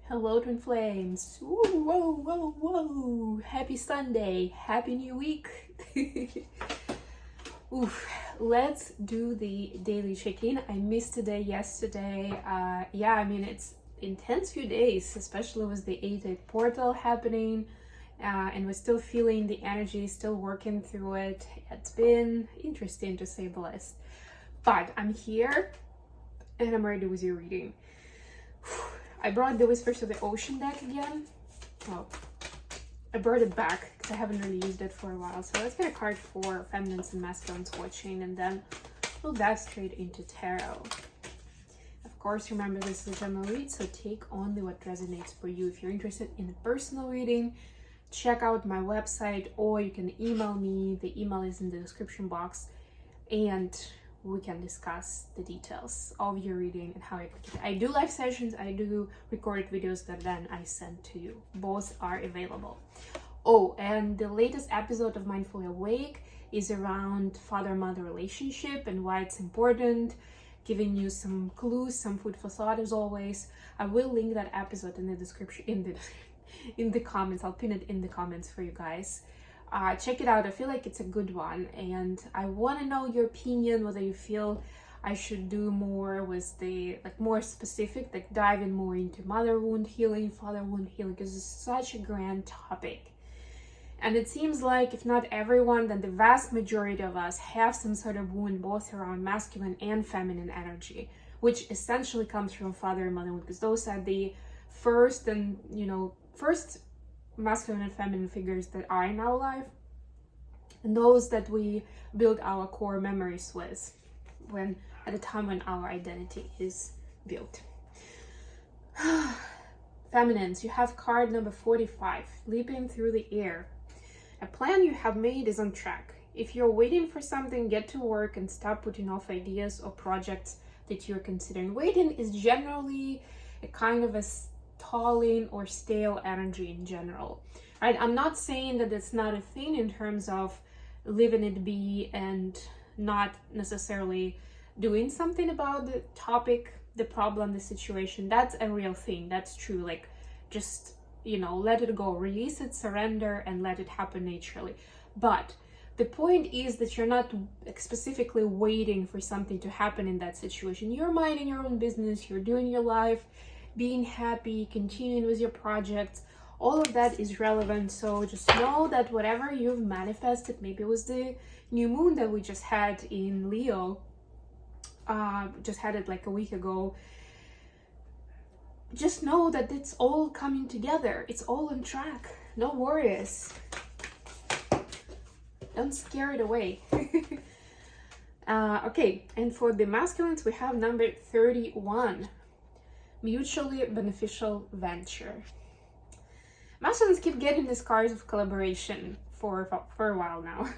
Hello, twin flames. Woo, whoa, whoa, whoa. Happy Sunday. Happy new week. Oof. Let's do the daily check-in. I missed a day yesterday. It's intense few days, especially with the 8-8 portal happening. And we're still feeling the energy, still working through it. It's been interesting to say the least. But I'm here and I'm ready with your reading. I brought the Whispers of the Ocean deck again. Well, I brought it back because I haven't really used it for a while. So let's get a card for feminines and masculines watching, and then we'll dive straight into tarot. Of course, remember this is a general read, so take only what resonates for you. If you're interested in a personal reading, check out my website, or you can email me. The email is in the description box, and we can discuss the details of your reading and how you click it. I do live sessions, I do recorded videos that then I send to you. Both are available. Oh, and the latest episode of Mindfully Awake is around father-mother relationship and why it's important, giving you some clues, some food for thought as always. I will link that episode in the description, in the comments. I'll pin it in the comments for you guys. Check it out. I feel like it's a good one, and I want to know your opinion, whether you feel I should do more with the more specific, dive in more into mother wound healing, father wound healing, because it's such a grand topic. And it seems like if not everyone, then the vast majority of us have some sort of wound both around masculine and feminine energy, which essentially comes from father and mother wound, because those are the first masculine and feminine figures that are in our life, and those that we build our core memories with at the time when our identity is built. Feminines, you have card number 45, leaping through the air. A plan you have made is on track. If you're waiting for something, get to work and stop putting off ideas or projects that you're considering. Waiting is generally a kind of a stalling or stale energy in general, right? I'm not saying that it's not a thing in terms of leaving it be and not necessarily doing something about the topic, the problem, the situation. That's a real thing. That's true. Just, let it go, release it, surrender, and let it happen naturally. But the point is that you're not specifically waiting for something to happen in that situation. You're minding your own business, you're doing your life, being happy, continuing with your projects. All of that is relevant. So just know that whatever you've manifested, maybe it was the new moon that we just had in Leo, just had it like a week ago. Just know that it's all coming together. It's all on track. No worries. Don't scare it away. Okay, and for the masculines, we have number 31. Mutually beneficial venture. Masculines keep getting these cards of collaboration for a while now.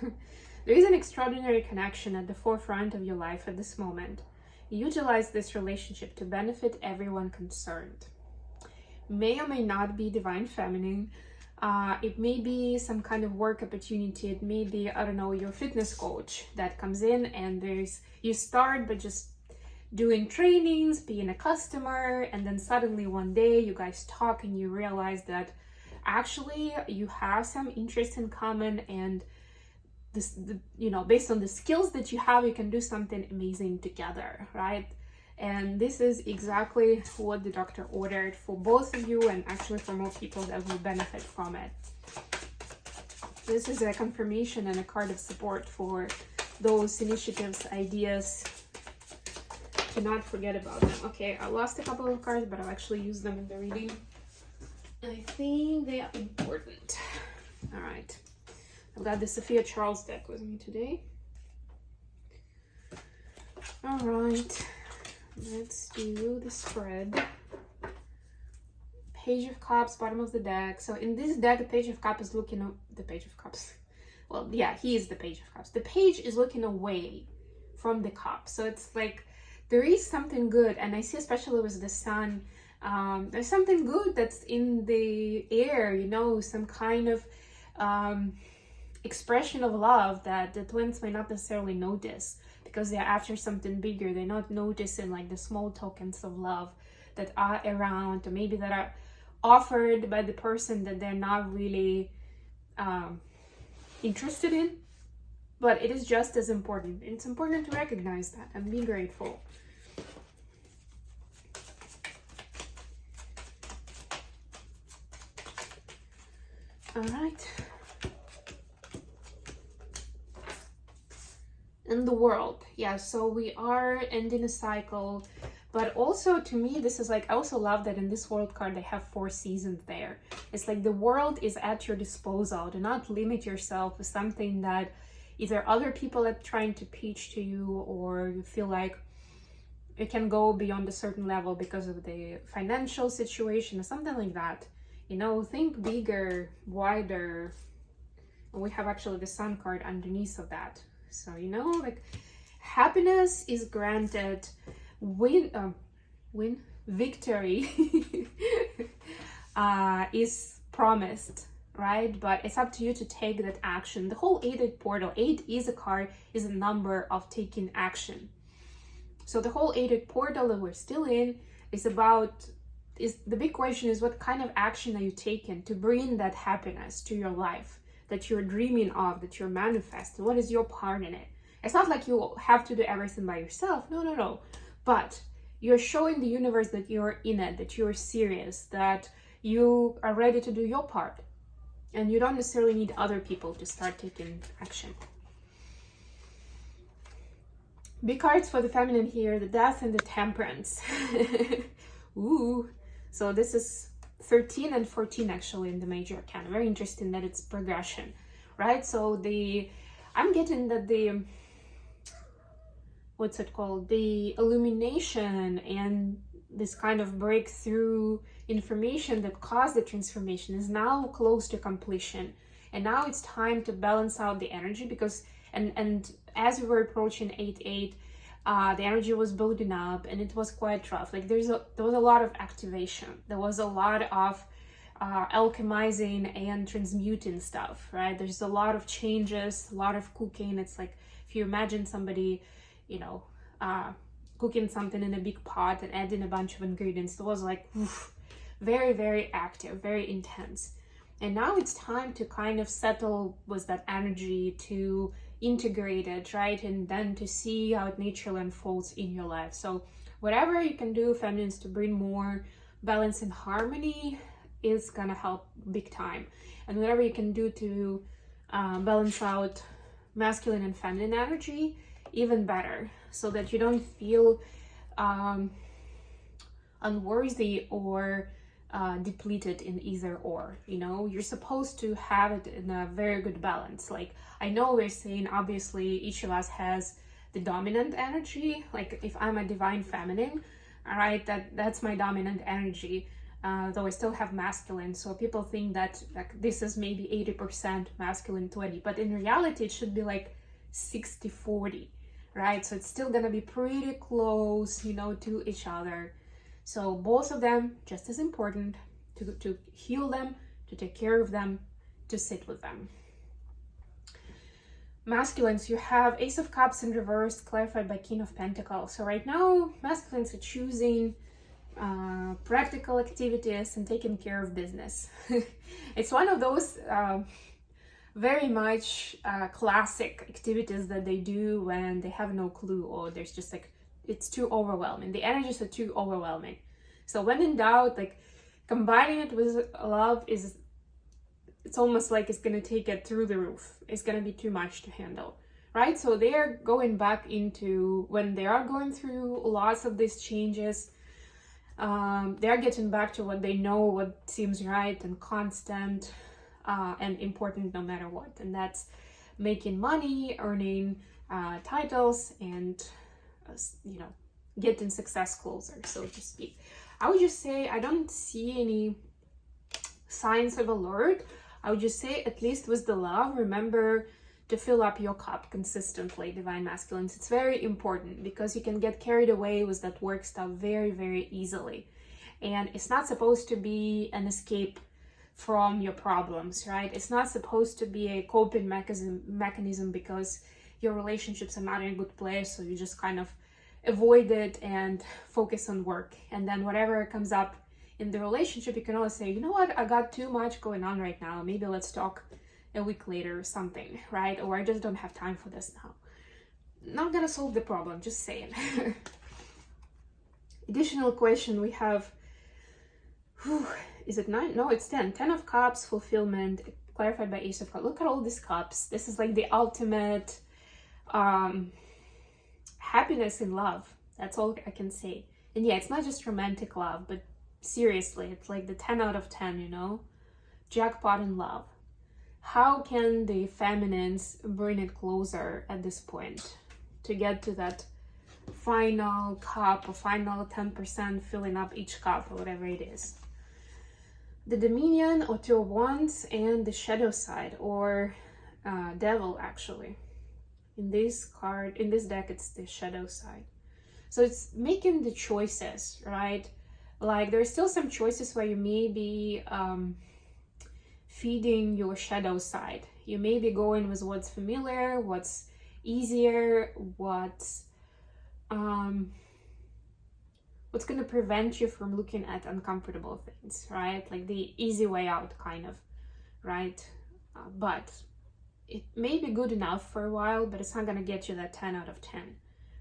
There is an extraordinary connection at the forefront of your life at this moment. Utilize this relationship to benefit everyone concerned. May or may not be divine feminine. It may be some kind of work opportunity. It may be, I don't know, your fitness coach that comes in, and you start by just doing trainings, being a customer, and then suddenly one day you guys talk and you realize that actually you have some interest in common, and based on the skills that you have, you can do something amazing together, right? And this is exactly what the doctor ordered for both of you, and actually for more people that will benefit from it. This is a confirmation and a card of support for those initiatives, ideas. Do not forget about them. Okay, I lost a couple of cards, but I'll actually use them in the reading. I think they are important. All right. I've got the Sophia Charles deck with me today. All right. Let's do the spread. Page of Cups, bottom of the deck. So in this deck, the Page of Cups is looking at the Page of Cups. Well, yeah, he is the Page of Cups. The page is looking away from the cup. So it's like there is something good, and I see especially with the sun, there's something good that's in the air, some kind of expression of love that the twins may not necessarily notice because they're after something bigger. They're not noticing the small tokens of love that are around, or maybe that are offered by the person that they're not really interested in. But it is just as important. It's important to recognize that and be grateful. All right. In the world, yeah, so we are ending a cycle, but also to me this is like, I also love that in this world card they have 4 seasons there. It's like the world is at your disposal. Do not limit yourself with something that either other people are trying to pitch to you, or you feel like it can go beyond a certain level because of the financial situation or something like that. You know, think bigger, wider. And we have actually the Sun card underneath of that. So, you know, like happiness is granted, victory is promised, right? But it's up to you to take that action. The whole 8 portal, 8 is a card, is a number of taking action. So the whole 8 portal that we're still in is about, the big question is, what kind of action are you taking to bring that happiness to your life that you're dreaming of, that you're manifesting? What is your part in it? It's not like you have to do everything by yourself. No. But you're showing the universe that you're in it, that you're serious, that you are ready to do your part. And you don't necessarily need other people to start taking action. Big cards for the feminine here, the Death and the Temperance. Ooh. So this is 13 and 14 actually in the major arcana. Very interesting that it's progression, right? So I'm getting that what's it called? The illumination and this kind of breakthrough information that caused the transformation is now close to completion. And now it's time to balance out the energy, because, and as we were approaching 8-8, the energy was building up and it was quite rough. Like there was a lot of activation. There was a lot of alchemizing and transmuting stuff, right? There's a lot of changes, a lot of cooking. It's like if you imagine somebody, you know, cooking something in a big pot and adding a bunch of ingredients. It was like very, very active, very intense. And now it's time to kind of settle with that energy, to integrate it, right? And then to see how it naturally unfolds in your life. So whatever you can do, feminines, to bring more balance and harmony is gonna help big time. And whatever you can do to balance out masculine and feminine energy, even better, so that you don't feel unworthy or depleted in either or. You know, you're supposed to have it in a very good balance. Like, I know we're saying obviously each of us has the dominant energy. Like if I'm a divine feminine, all right, that's my dominant energy, though I still have masculine. So people think that like this is maybe 80% masculine, 20, but in reality it should be like 60-40, right? So it's still gonna be pretty close, you know, to each other. So both of them just as important, to heal them, to take care of them, to sit with them. Masculines, you have Ace of Cups in reverse, clarified by King of Pentacles. So right now, masculines are choosing practical activities and taking care of business. It's one of those very much classic activities that they do when they have no clue, or there's just like, it's too overwhelming. The energies are too overwhelming. So when in doubt, like combining it with love it's almost like it's gonna take it through the roof. It's gonna be too much to handle, right? So they are going back into, when they are going through lots of these changes, they're getting back to what they know, what seems right and constant and important no matter what. And that's making money, earning titles, and you know, getting success closer, so to speak. I would just say I don't see any signs of alert. I would just say, at least with the love, remember to fill up your cup consistently, divine masculines. It's very important, because you can get carried away with that work stuff very, very easily. And it's not supposed to be an escape from your problems, right? It's not supposed to be a coping mechanism because your relationships are not in a good place, so you just kind of avoid it and focus on work. And then whatever comes up in the relationship, you can always say, you know what, I got too much going on right now. Maybe let's talk a week later or something, right? Or I just don't have time for this now. Not gonna solve the problem, just saying. Additional question we have, is it 9? No, it's 10. 10 of Cups, fulfillment, clarified by Ace of Cups. Look at all these cups. This is like the ultimate happiness in love. That's all I can say. And yeah, it's not just romantic love, but seriously, it's like the 10 out of 10, you know? Jackpot in love. How can the feminines bring it closer at this point to get to that final cup or final 10% filling up each cup or whatever it is? The Dominion or Two of Wands and the shadow side, or Devil actually. In this card, in this deck, it's the shadow side. So it's making the choices, right? Like there's still some choices where you may be feeding your shadow side. You may be going with what's familiar, what's easier, what's going to prevent you from looking at uncomfortable things, right? Like the easy way out, kind of, right? But it may be good enough for a while, but it's not going to get you that 10 out of 10,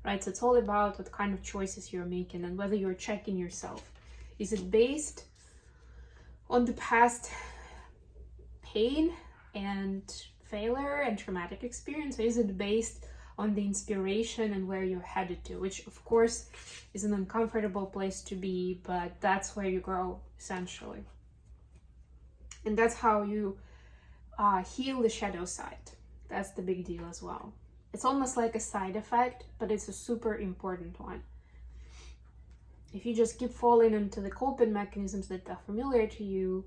right? So it's all about what kind of choices you're making and whether you're checking yourself. Is it based on the past pain and failure and traumatic experience, or is it based on the inspiration and where you're headed to, which of course is an uncomfortable place to be, but that's where you grow essentially. And that's how you heal the shadow side. That's the big deal as well. It's almost like a side effect, but it's a super important one. If you just keep falling into the coping mechanisms that are familiar to you,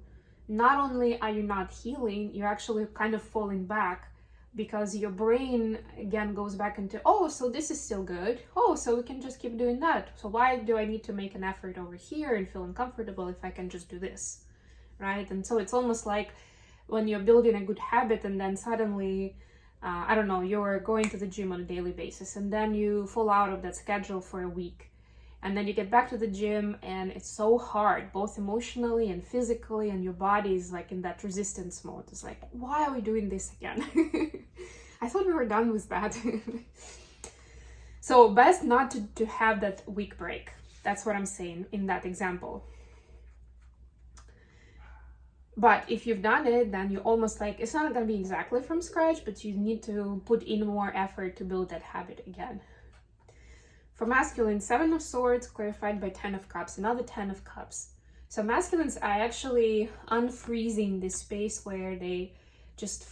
not only are you not healing, you're actually kind of falling back, because your brain again goes back into, oh, so this is still good. Oh, so we can just keep doing that. So why do I need to make an effort over here and feel uncomfortable if I can just do this, right? And so it's almost like when you're building a good habit and then suddenly, I don't know, you're going to the gym on a daily basis and then you fall out of that schedule for a week. And then you get back to the gym and it's so hard, both emotionally and physically, and your body is like in that resistance mode. It's like, why are we doing this again? I thought we were done with that. So best not to have that week break. That's what I'm saying in that example. But if you've done it, then you almost like, it's not going to be exactly from scratch, but you need to put in more effort to build that habit again. For masculine, 7 of Swords, clarified by 10 of Cups, another 10 of Cups. So masculines are actually unfreezing this space where they just,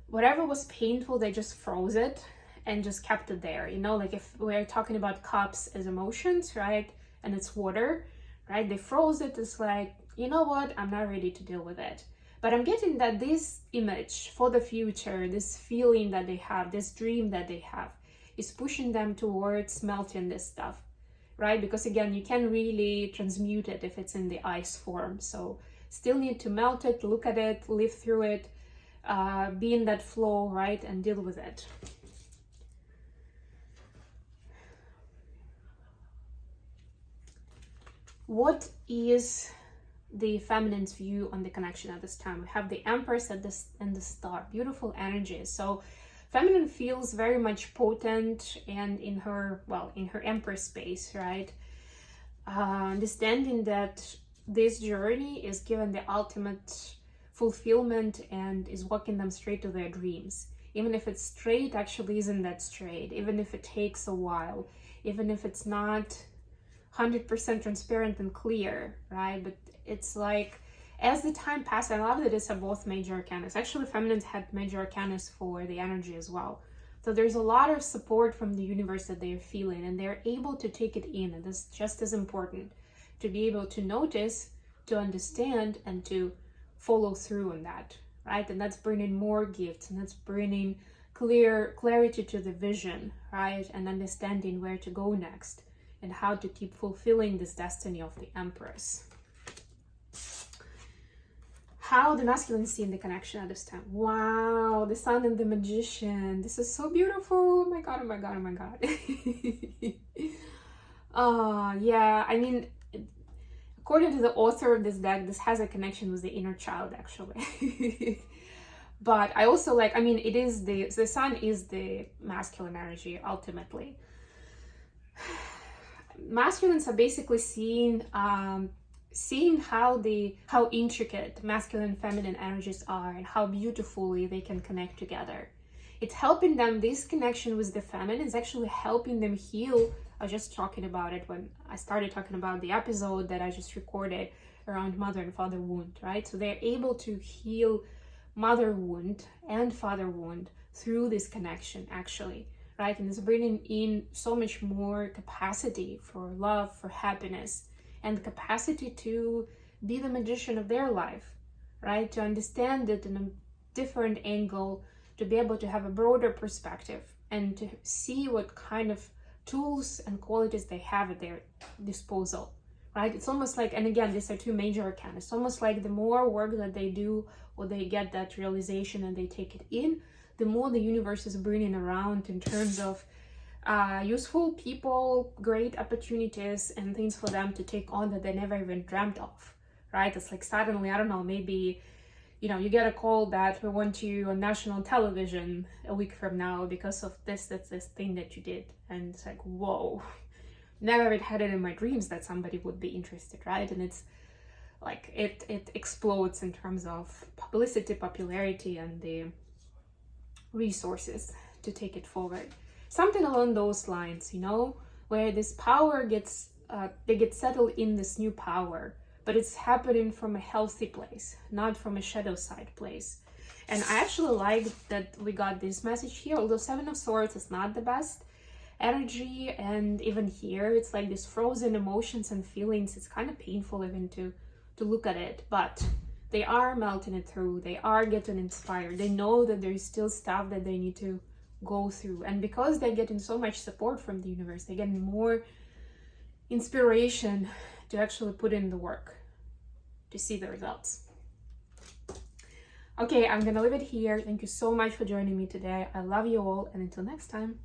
whatever was painful, they just froze it and just kept it there. You know, like if we're talking about cups as emotions, right? And it's water, right? They froze it. It's like, you know what? I'm not ready to deal with it. But I'm getting that this image for the future, this feeling that they have, this dream that they have, is pushing them towards melting this stuff, right? Because again, you can't really transmute it if it's in the ice form. So still need to melt it, look at it, live through it, be in that flow, right? And deal with it. What is the feminine's view on the connection at this time? We have the Empress at this and the Star, beautiful energies. So feminine feels very much potent and in her, well, in her Empress space, right? Understanding that this journey is given the ultimate fulfillment and is walking them straight to their dreams. Even if it's straight, actually isn't that straight. Even if it takes a while, even if it's not 100% transparent and clear, right? But it's like, as the time passes, I love that it's both major arcanas. Actually, feminines had major arcanas for the energy as well. So there's a lot of support from the universe that they're feeling, and they're able to take it in. And that's just as important, to be able to notice, to understand, and to follow through on that, right? And that's bringing more gifts, and that's bringing clarity to the vision, right? And understanding where to go next and how to keep fulfilling this destiny of the Empress. How the masculine see in the connection at this time. Wow, the Sun and the Magician. This is so beautiful. Oh my god, oh my god, oh my god. Yeah, I mean, according to the author of this deck, this has a connection with the inner child, actually. But I also like, I mean, it is the sun is the masculine energy, ultimately. Masculines are basically seeing how intricate masculine and feminine energies are and how beautifully they can connect together. It's helping them, this connection with the feminine is actually helping them heal. I was just talking about it when I started talking about the episode that I just recorded around mother and father wound, right? So they're able to heal mother wound and father wound through this connection, actually, right? And it's bringing in so much more capacity for love, for happiness, and the capacity to be the magician of their life, right? To understand it in a different angle, to be able to have a broader perspective and to see what kind of tools and qualities they have at their disposal, right? It's almost like, and again, these are two major arcana. It's almost like the more work that they do or they get that realization and they take it in, the more the universe is bringing around in terms of useful people, great opportunities, and things for them to take on that they never even dreamt of, right? It's like suddenly, I don't know, maybe, you know, you get a call that we want you on national television a week from now because of this thing that you did. And it's like, whoa, never had it in my dreams that somebody would be interested, right? And it's like, it explodes in terms of publicity, popularity, and the resources to take it forward. Something along those lines, you know, where this power gets, they get settled in this new power, but it's happening from a healthy place, not from a shadow side place. And I actually like that we got this message here, although Seven of Swords is not the best energy, and even here it's like this frozen emotions and feelings. It's kind of painful even to look at it, but they are melting it through. They are getting inspired. They know that there is still stuff that they need to go through, and because they're getting so much support from the universe, they're getting more inspiration to actually put in the work to see the results. Okay, I'm gonna leave it here. Thank you so much for joining me today. I love you all, and until next time.